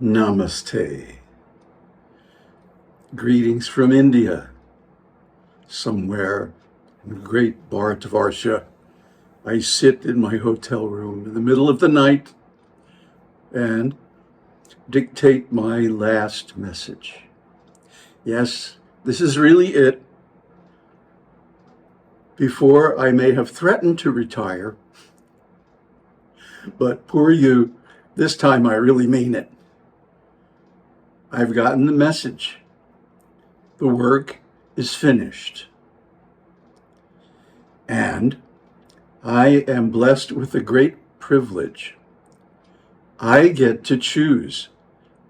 Namaste. Greetings from India, somewhere in the great Bharatavarsha. I sit in my hotel room in the middle of the night and dictate my last message. Yes, this is really it. Before, I may have threatened to retire, but poor you, this time I really mean it. I've gotten the message. The work is finished. And I am blessed with a great privilege. I get to choose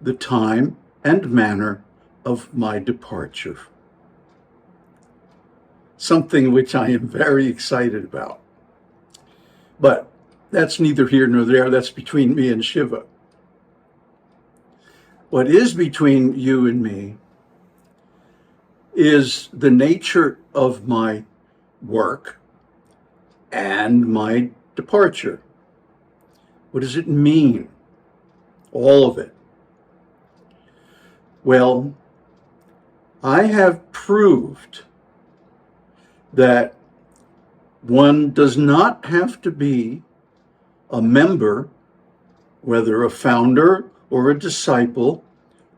the time and manner of my departure. Something which I am very excited about. But that's neither here nor there. That's between me and Shiva. What is between you and me is the nature of my work and my departure. What does it mean? All of it. Well, I have proved that one does not have to be a member, whether a founder or a disciple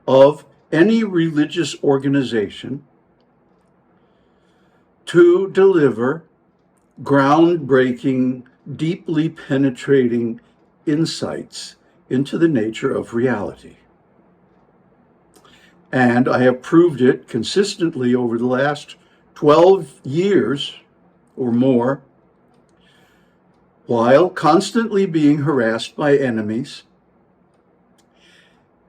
of any religious organization, to deliver groundbreaking, deeply penetrating insights into the nature of reality. And I have proved it consistently over the last 12 years or more, while constantly being harassed by enemies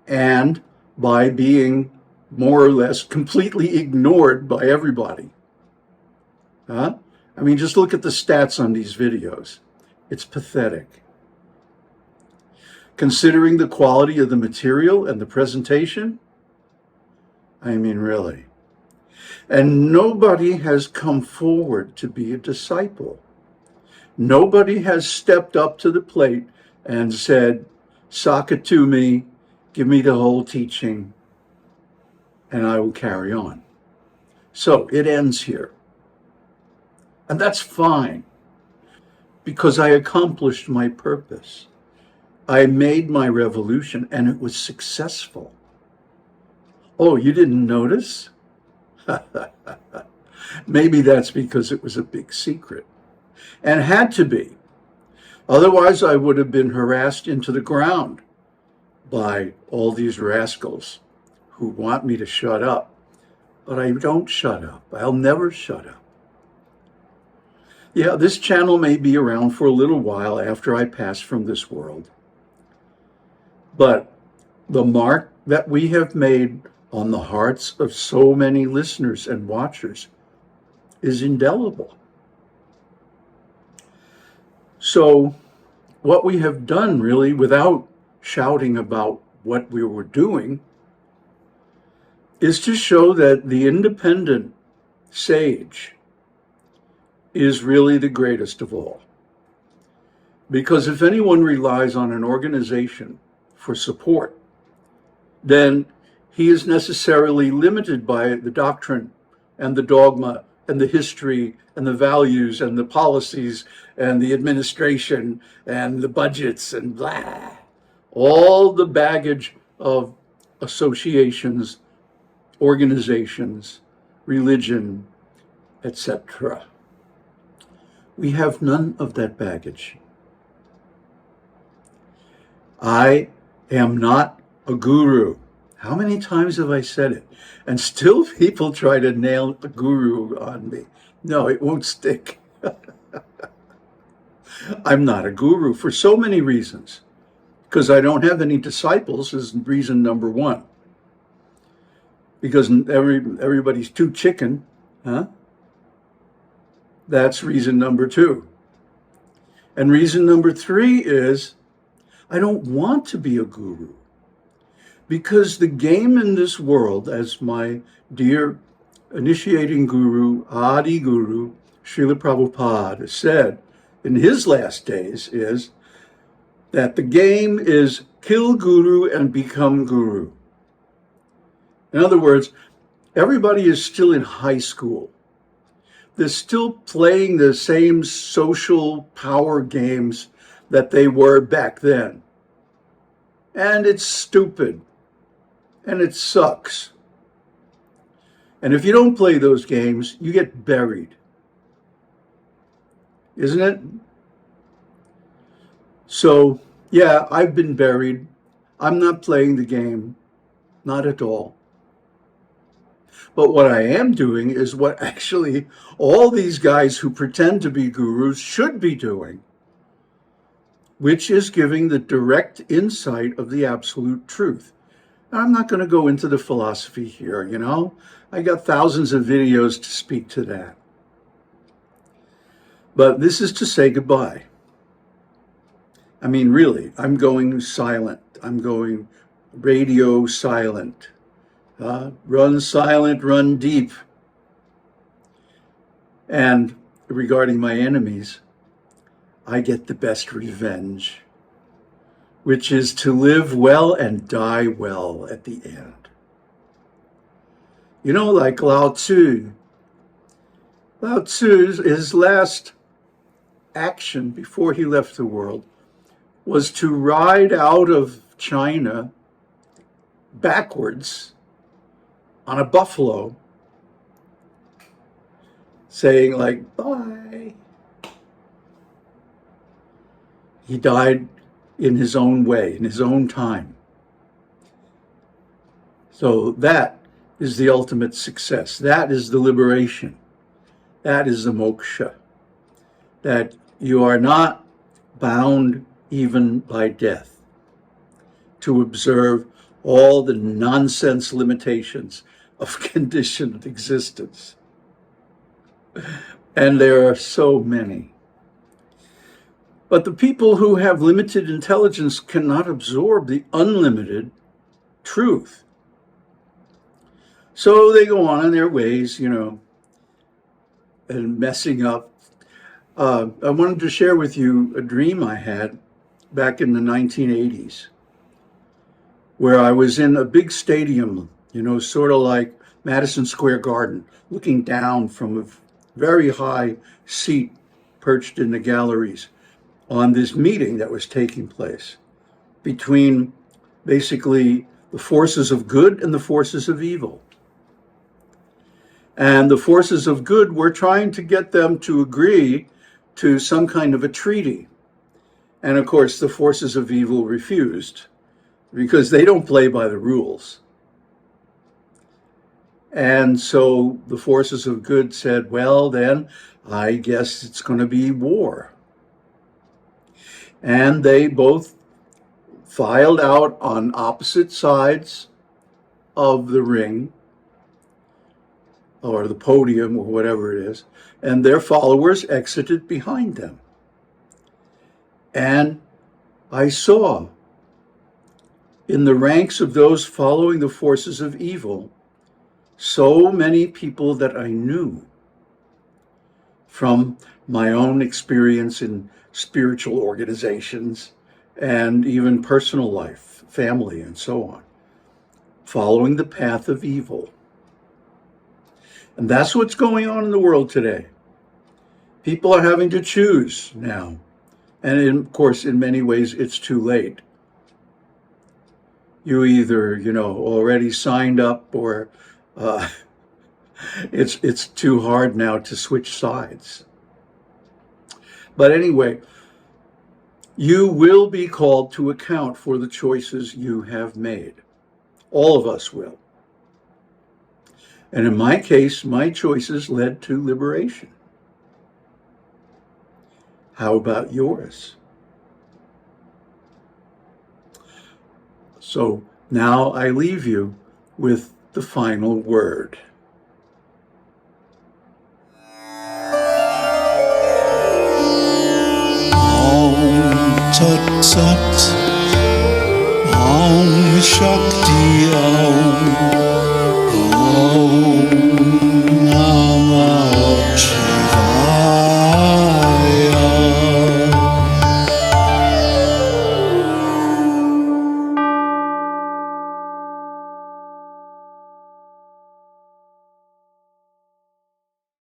and by being more or less completely ignored by everybody. I mean, just look at the stats on these videos. It's pathetic. Considering the quality of the material and the presentation, I mean, really. And nobody has come forward to be a disciple. Nobody has stepped up to the plate and said, sock it to me, give me the whole teaching, and I will carry on. So it ends here. And that's fine, because I accomplished my purpose. I made my revolution, and it was successful. Oh, you didn't notice? Maybe that's because it was a big secret, and had to be. Otherwise, I would have been harassed into the ground by all these rascals who want me to shut up. But I don't shut up. I'll never shut up. Yeah, this channel may be around for a little while after I pass from this world. But the mark that we have made on the hearts of so many listeners and watchers is indelible. So what we have done, really, without shouting about what we were doing, is to show that the independent sage is really the greatest of all. Because if anyone relies on an organization for support, then he is necessarily limited by the doctrine and the dogma and the history and the values and the policies and the administration and the budgets and blah, all the baggage of associations, organizations, religion, etc. We have none of that baggage. I am not a guru. How many times have I said it? And still people try to nail a guru on me. No, it won't stick. I'm not a guru for so many reasons. Because I don't have any disciples is reason number one. Because everybody's too chicken, huh? That's reason number two. And reason number three is I don't want to be a guru. Because the game in this world, as my dear initiating guru, Adi Guru, Srila Prabhupada said in his last days, is that the game is kill guru and become guru. In other words, everybody is still in high school. They're still playing the same social power games that they were back then. And it's stupid. And it sucks. And if you don't play those games, you get buried. Isn't it? So, yeah, I've been buried. I'm not playing the game. Not at all. But what I am doing is what actually all these guys who pretend to be gurus should be doing, which is giving the direct insight of the absolute truth. Now, I'm not going to go into the philosophy here, you know. I got thousands of videos to speak to that. But this is to say goodbye. I mean, really, I'm going silent. I'm going radio silent. Run silent, run deep. And regarding my enemies, I get the best revenge, which is to live well and die well at the end. You know, like Lao Tzu. Lao Tzu's, his last action before he left the world was to ride out of China backwards on a buffalo, saying like, bye. He died in his own way, in his own time. So that is the ultimate success. That is the liberation. That is the moksha. That you are not bound even by death to observe all the nonsense limitations of conditioned existence. And there are so many. But the people who have limited intelligence cannot absorb the unlimited truth. So they go on in their ways, you know, and messing up. I wanted to share with you a dream I had back in the 1980s, where I was in a big stadium, you know, sort of like Madison Square Garden, looking down from a very high seat perched in the galleries on this meeting that was taking place between basically the forces of good and the forces of evil. And the forces of good were trying to get them to agree to some kind of a treaty. And of course, the forces of evil refused because they don't play by the rules. And so the forces of good said, well, then I guess it's going to be war. And they both filed out on opposite sides of the ring, or the podium, or whatever it is, and their followers exited behind them. And I saw in the ranks of those following the forces of evil so many people that I knew from my own experience in spiritual organizations and even personal life, family, and so on, following the path of evil. And that's what's going on in the world today. People are having to choose now. And of course, in many ways, it's too late. You either, you know, already signed up, or it's too hard now to switch sides. But anyway, you will be called to account for the choices you have made. All of us will. And in my case, my choices led to liberation. How about yours? So now I leave you with the final word. Om Tat Sat, Om Shakti.